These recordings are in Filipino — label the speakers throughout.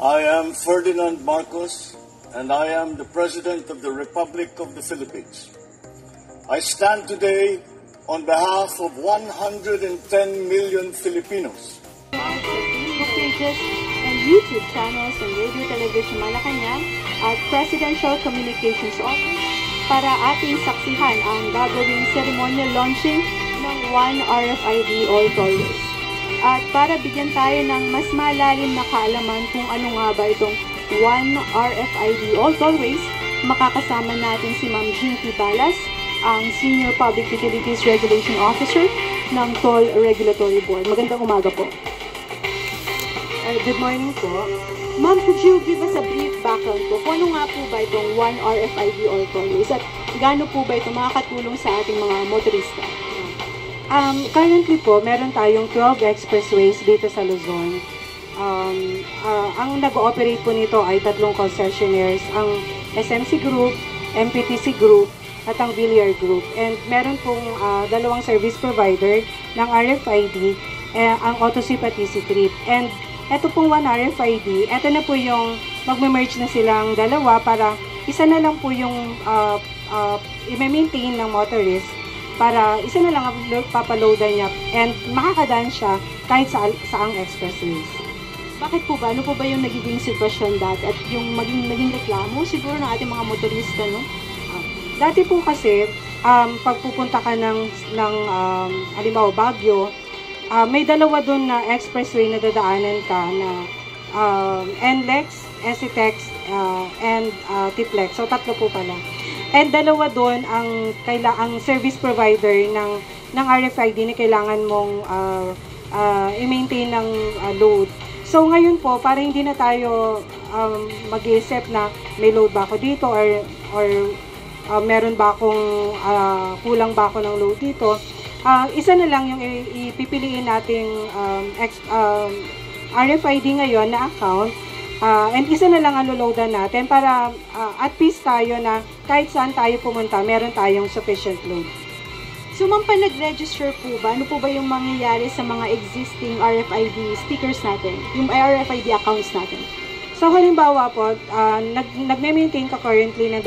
Speaker 1: I am Ferdinand Marcos, and I am the President of the Republic of the Philippines. I stand today on behalf of 110 million Filipinos.
Speaker 2: Facebook pages and YouTube channels and Radio Television Malacanang at Presidential Communications Office para ating saksihan ang gagawing ceremonial launching ng One RFID All Always. At para bigyan tayo ng mas malalim na kaalaman kung ano nga ba itong One RFID All Always, makakasama natin si Ma'am Jinky Balas, ang Senior Public Utilities Regulation Officer ng Toll Regulatory Board. Magandang umaga po. Good morning po. Ma'am, could you give us a brief background po? Kung ano nga po ba itong One RFID All Always at gaano po ba ito makakatulong sa ating mga motorista?
Speaker 3: Currently po, meron tayong 12 expressways dito sa Luzon. Ang nag-ooperate po nito ay tatlong concessionaires, ang SMC Group, MPTC Group, at ang Villar Group. And meron pong dalawang service provider ng RFID, ang AutoSweep at EasyTrip. And ito pong One RFID, ito na po yung magme-merge na silang dalawa para isa na lang po yung i-maintain ng motorist, para isa na lang ang papaloadan niya and makakadaan siya kahit saang expressways.
Speaker 2: Bakit po ba? Ano po ba yung nagiging sitwasyon dati at yung maging reklamo siguro ng ating mga motorista, no?
Speaker 3: Dati po kasi, pagpupunta ka ng halimbawa Baguio, may dalawa doon na expressway na dadaanan ka na NLEX, SCTEX, and TPLEX. So tatlo po pala. And dalawa doon ang service provider ng RFID na kailangan mong i-maintain ng load. So ngayon po, para hindi na tayo mag-iisip na may load ba ako dito or meron ba akong kulang ba ako ng load dito, isa na lang yung ipipiliin nating RFID ngayon na account. And isa na lang ang loloadan natin para at peace tayo na kahit saan tayo pumunta, meron tayong sufficient load.
Speaker 2: So ma'am, pa nag-register po ba? Ano po ba yung mangyayari sa mga existing RFID stickers natin? Yung RFID accounts natin?
Speaker 3: So halimbawa po, nagme-maintain ka currently ng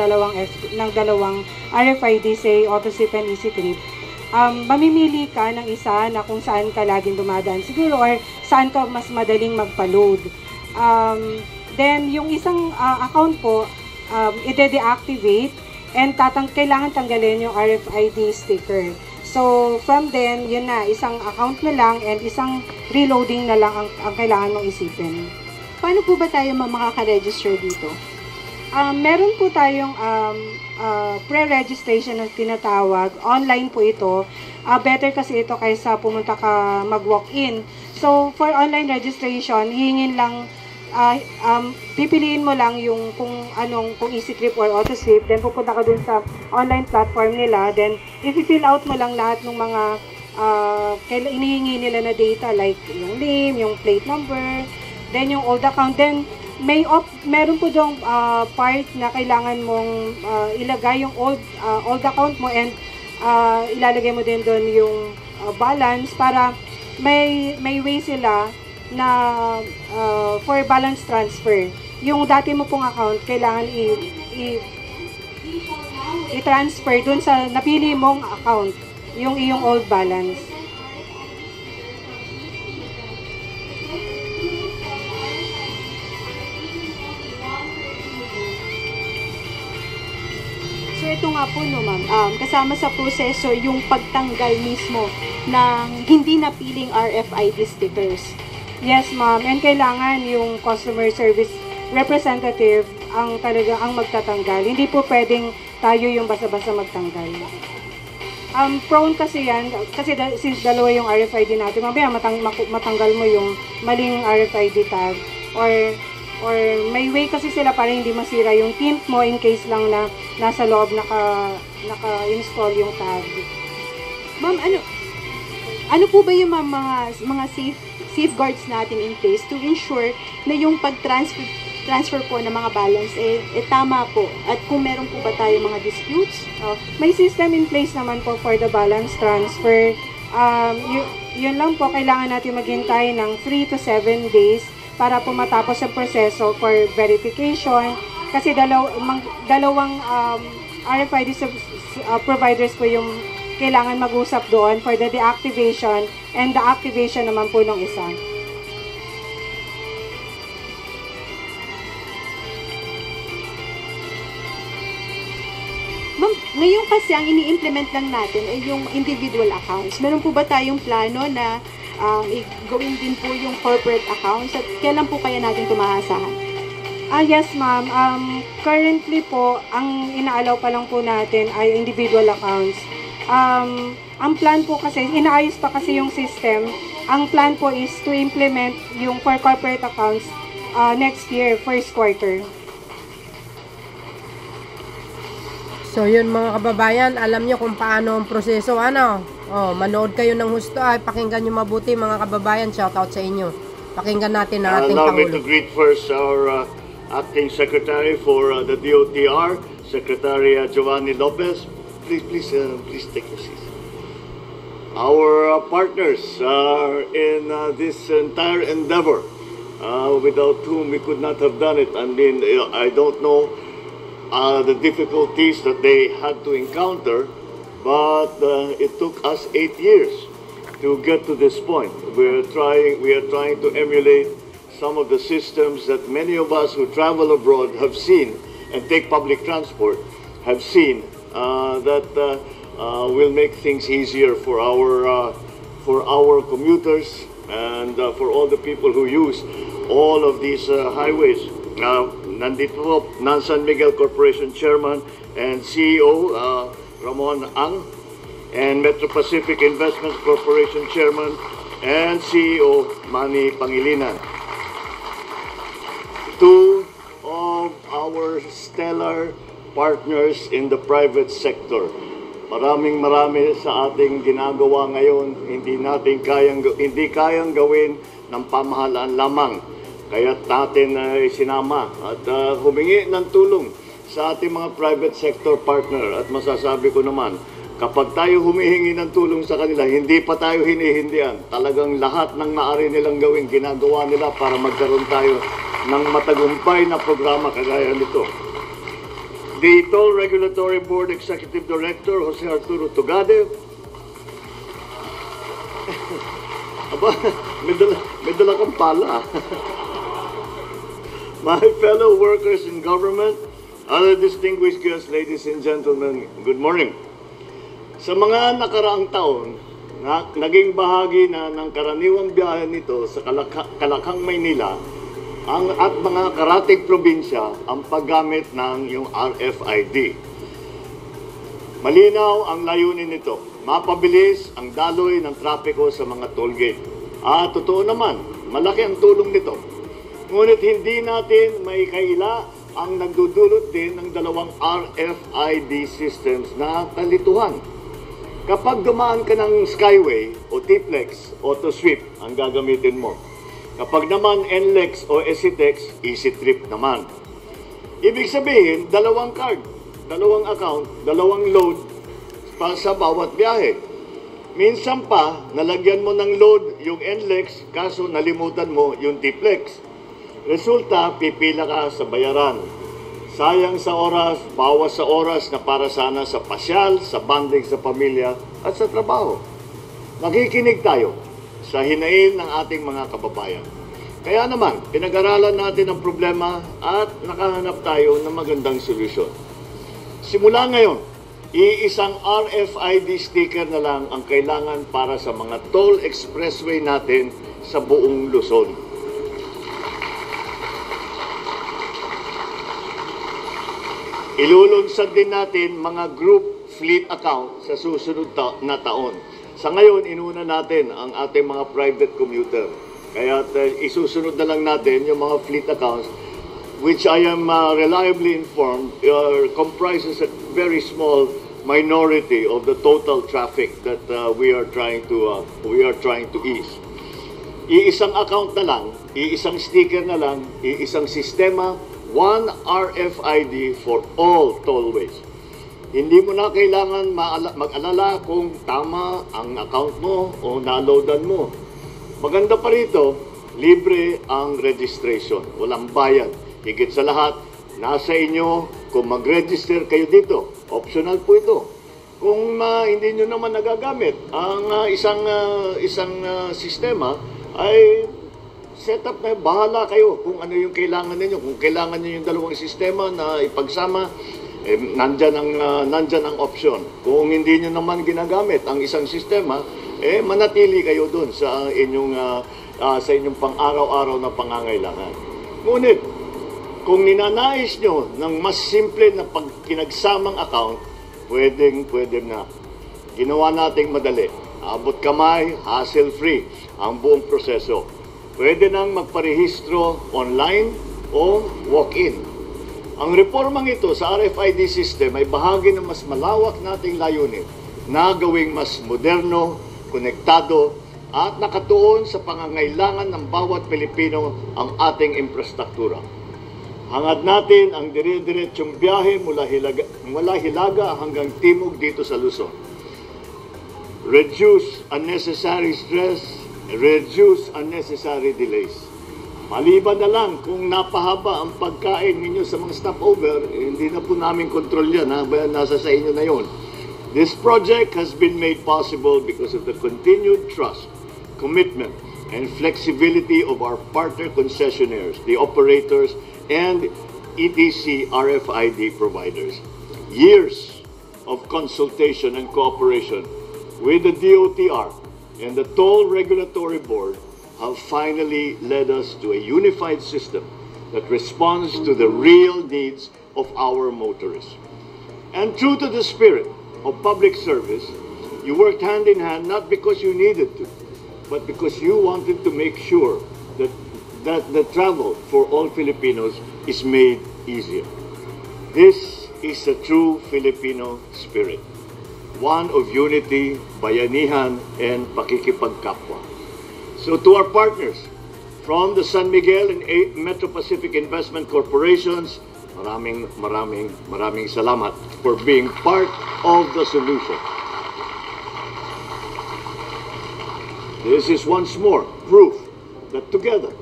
Speaker 3: dalawang RFID, say AutoSweep and EasyTrip. Mamimili ka ng isa na kung saan ka laging dumadaan siguro or saan ka mas madaling magpa-load. Then, yung isang account po, i-deactivate and kailangan tanggalin yung RFID sticker. So, from then, yun na, isang account na lang and isang reloading na lang ang kailangan mong isipin.
Speaker 2: Paano po ba tayo makaka-register dito?
Speaker 3: Meron po tayong pre-registration na tinatawag. Online po ito. Better kasi ito kaysa pumunta ka mag-walk-in. So, for online registration, hihingin lang, pipiliin mo lang yung kung EasyTrip or AutoSweep, then pupunta ka dun sa online platform nila, then i-fill out mo lang lahat ng mga inihingi nila na data like yung name, yung plate number, then yung old account, then meron po dong part na kailangan mong ilagay yung old account mo and ilalagay mo din doon yung balance para may way sila na for balance transfer. Yung dati mo pong account, kailangan i-transfer dun sa napili mong account, yung iyong old balance.
Speaker 2: So ito nga po no ma'am, kasama sa proseso yung pagtanggal mismo ng hindi napiling RFID stickers.
Speaker 3: Yes, ma'am. And kailangan yung customer service representative ang magtatanggal. Hindi po pwedeng tayo yung basta-basta magtanggal. Prone kasi yan, kasi since dalawa yung RFID natin, mamaya matanggal mo yung maling RFID tag or may way kasi sila para hindi masira yung tint mo in case lang na nasa loob naka-install yung tag.
Speaker 2: Ma'am, ano po ba yung mga safeguards natin in place to ensure na yung pag-transfer po ng mga balance tama po? At kung meron po ba tayo mga disputes?
Speaker 3: May system in place naman po for the balance transfer. Yun lang po, kailangan natin maghintay ng 3 to 7 days para po matapos ang proseso for verification. Kasi dalawang RFID providers po yung kailangan mag-usap doon for the deactivation and the activation naman po ng isa.
Speaker 2: Ma'am, ngayon kasi ang ini-implement lang natin ay yung individual accounts. Meron po ba tayong plano na gawin din po yung corporate accounts? At kailan po kaya natin ito maasahan?
Speaker 3: Yes, ma'am. Currently po, ang inaalaw pa lang po natin ay individual accounts. Ang plan po kasi, inaayos pa kasi yung system. Ang plan po is to implement yung for corporate accounts next year, first quarter.
Speaker 4: So yun mga kababayan, alam nyo kung paano ang proseso, ano? Oh, manood kayo ng husto, ay pakinggan nyo mabuti mga kababayan, shoutout sa inyo. Pakinggan natin ang ating
Speaker 1: Allow me
Speaker 4: Pangulo.
Speaker 1: to greet first our Acting Secretary for the DOTR, Secretary Giovanni Lopez. Please take your seats. Our partners are in this entire endeavor, without whom we could not have done it. I mean, I don't know the difficulties that they had to encounter, but it took us 8 years to get to this point. We are trying to emulate some of the systems that many of us who travel abroad have seen and take public transport have seen that will make things easier for our commuters and for all the people who use all of these highways. Nandito po, San Miguel Corporation Chairman and CEO Ramon Ang, and Metro Pacific Investments Corporation Chairman and CEO Manny Pangilinan. Two of our stellar partners in the private sector. Maraming sa ating ginagawa ngayon, hindi kayang gawin ng pamahalaan lamang. Kaya natin sinama at humingi ng tulong sa ating mga private sector partner. At masasabi ko naman, kapag tayo humihingi ng tulong sa kanila, hindi pa tayo hinihindihan. Talagang lahat ng maaari nilang gawin, ginagawa nila para magkaroon tayo ng matagumpay na programa kagaya nito. The Toll Regulatory Board Executive Director, Jose Arturo Tugade. Aba, may dala kang pala. My fellow workers in government, other distinguished guests, ladies and gentlemen, good morning. Sa mga nakaraang taon, naging bahagi na ng karaniwang biyahe nito sa Kalakhang, Maynila at mga karatig probinsya ang paggamit ng yung RFID. Malinaw ang layunin nito, mapabilis ang daloy ng trapiko sa mga toll gate. Totoo naman, malaki ang tulong nito. Ngunit hindi natin maikaila ang nagdudulot din ng dalawang RFID systems na kalituhan. Kapag dumaan ka ng Skyway o T-Flex, AutoSweep ang gagamitin mo. Kapag naman NLEX o EasyTex, EasyTrip naman. Ibig sabihin, dalawang card, dalawang account, dalawang load para sa bawat biyahe. Minsan pa, nalagyan mo ng load yung NLEX, kaso nalimutan mo yung T-Flex. Resulta, pipila ka sa bayaran. Sayang sa oras, bawas sa oras na para sana sa pasyal, sa bonding sa pamilya at sa trabaho. Nakikinig tayo sa hinaing ng ating mga kababayan. Kaya naman, pinag-aralan natin ang problema at nakahanap tayo ng magandang solusyon. Simula ngayon, iisang RFID sticker na lang ang kailangan para sa mga toll expressway natin sa buong Luzon. Ilulunsad din natin mga group fleet account sa susunod na taon. Sa ngayon, inuna natin ang ating mga private commuter. Kaya isusunod na lang natin yung mga fleet accounts, which I am reliably informed comprises a very small minority of the total traffic that we are trying to ease. Iisang account na lang, iisang sticker na lang, iisang sistema, one RFID for all tollways. Hindi mo na kailangan mag-alala kung tama ang account mo o na-loadan mo. Maganda pa rito, libre ang registration. Walang bayad. Higit sa lahat, nasa inyo kung mag-register kayo dito. Optional po ito. Kung hindi nyo naman nagagamit ang isang sistema, ay set up na, bahala kayo kung ano yung kailangan ninyo. Kung kailangan nyo yung dalawang sistema na ipagsama, nandyan ang option. Kung hindi nyo naman ginagamit ang isang sistema, manatili kayo dun sa inyong pang-araw-araw na pangangailangan. Ngunit, kung ninanais nyo ng mas simple na kinagsamang account, pwede na. Ginawa nating madali. Abot kamay, hassle-free ang buong proseso. Pwede nang magparehistro online o walk-in. Ang reformang ito sa RFID system ay bahagi ng mas malawak nating layunin na gawing mas moderno, konektado at nakatuon sa pangangailangan ng bawat Pilipino ang ating infrastruktura. Hangad natin ang dire-diretsyong biyahe mula Hilaga hanggang Timog dito sa Luzon. Reduce unnecessary stress, reduce unnecessary delays. Maliban na lang kung napahaba ang pagkain ninyo sa mga stopover, hindi na po namin kontrol yan, nasa sa inyo na yun. This project has been made possible because of the continued trust, commitment, and flexibility of our partner concessionaires, the operators, and ETC RFID providers. Years of consultation and cooperation with the DOTR and the Toll Regulatory Board have finally led us to a unified system that responds to the real needs of our motorists. And true to the spirit of public service, you worked hand in hand not because you needed to, but because you wanted to make sure that the travel for all Filipinos is made easier. This is the true Filipino spirit, one of unity, bayanihan, and pakikipagkapwa. So to our partners from the San Miguel and Metro Pacific Investment Corporations, maraming salamat for being part of the solution. This is once more proof that together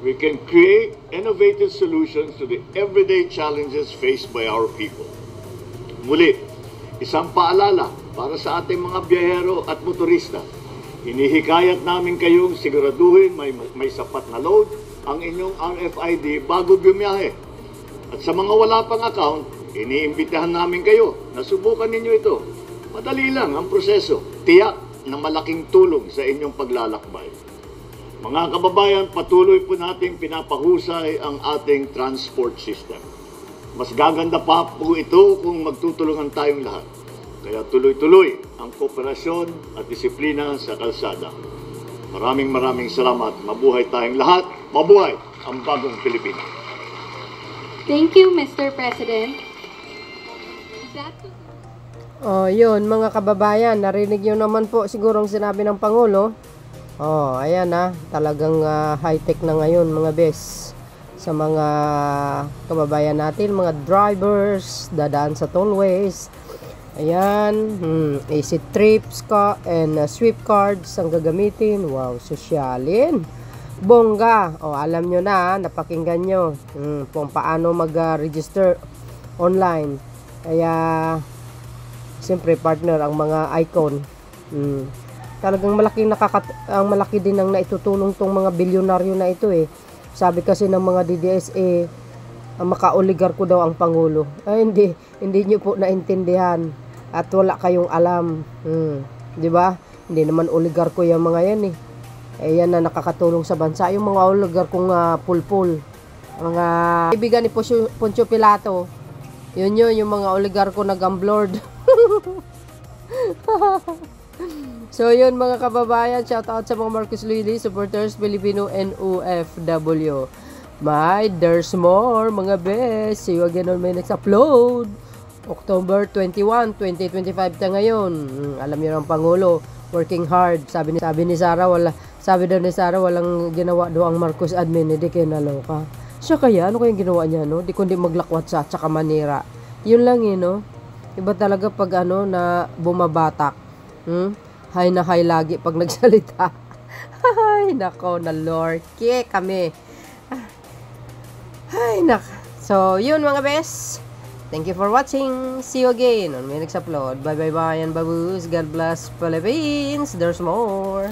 Speaker 1: we can create innovative solutions to the everyday challenges faced by our people. Muli, isang paalala para sa ating mga biyahero at motorista. Hinihikayat namin kayong siguraduhin may sapat na load ang inyong RFID bago bumiyahe. At sa mga wala pang account, iniimbitahan namin kayo na subukan ninyo ito. Madali lang ang proseso. Tiyak na malaking tulong sa inyong paglalakbay. Mga kababayan, patuloy po nating pinapahusay ang ating transport system. Mas gaganda pa po ito kung magtutulungan tayong lahat. Kaya tuloy-tuloy ang kooperasyon at disiplina sa kalsada. Maraming salamat. Mabuhay tayong lahat. Mabuhay ang bagong Pilipinas.
Speaker 2: Thank you, Mr. President.
Speaker 4: Yun mga kababayan, narinig nyo naman po sigurong sinabi ng Pangulo. Ayan talagang high-tech na ngayon mga bes. Sa mga kababayan natin, mga drivers, dadaan sa tollways. Ayan, easy trips and sweep cards ang gagamitin. Wow, sosyalin. Bongga. Alam nyo na, napakinggan nyo kung paano mag-register online. Kaya, siyempre partner ang mga icon. Talagang malaki din ang naitutulong tong mga bilyonaryo na ito eh. Sabi kasi ng mga DDSA, maka-oligarko daw ang Pangulo. Hindi nyo po naintindihan at wala kayong alam. Di ba? Hindi naman oligarko yung mga yan eh. Yan na nakakatulong sa bansa. Yung mga oligarkong pulpul. Mga ibigan ni Poncio Pilato. Yun yung mga oligarko na gamblord. So yun mga kababayan, shout out sa mga Marcos Lili supporters, Filipino and OFW. There's more mga best. See you again on my next upload. October 21, 2025 ta ngayon. Alam niyo ng Pangulo, working hard. Sabi ni Sara, sabi daw ni Sara walang ginawa daw ang Marcos admin, hindi kayo naloka. Siya kaya ano kayang ginawa niya no? Di kundi maglakwat sa tsaka manira. Yun lang no. Iba talaga pag na bumabatak. High na high lagi pag nagsalita. Ay, nako, nalorke kami. Ay, nak. So, yun mga bes. Thank you for watching. See you again on my next upload. Bye, bye, bye, and baboos. God bless Philippines. There's more.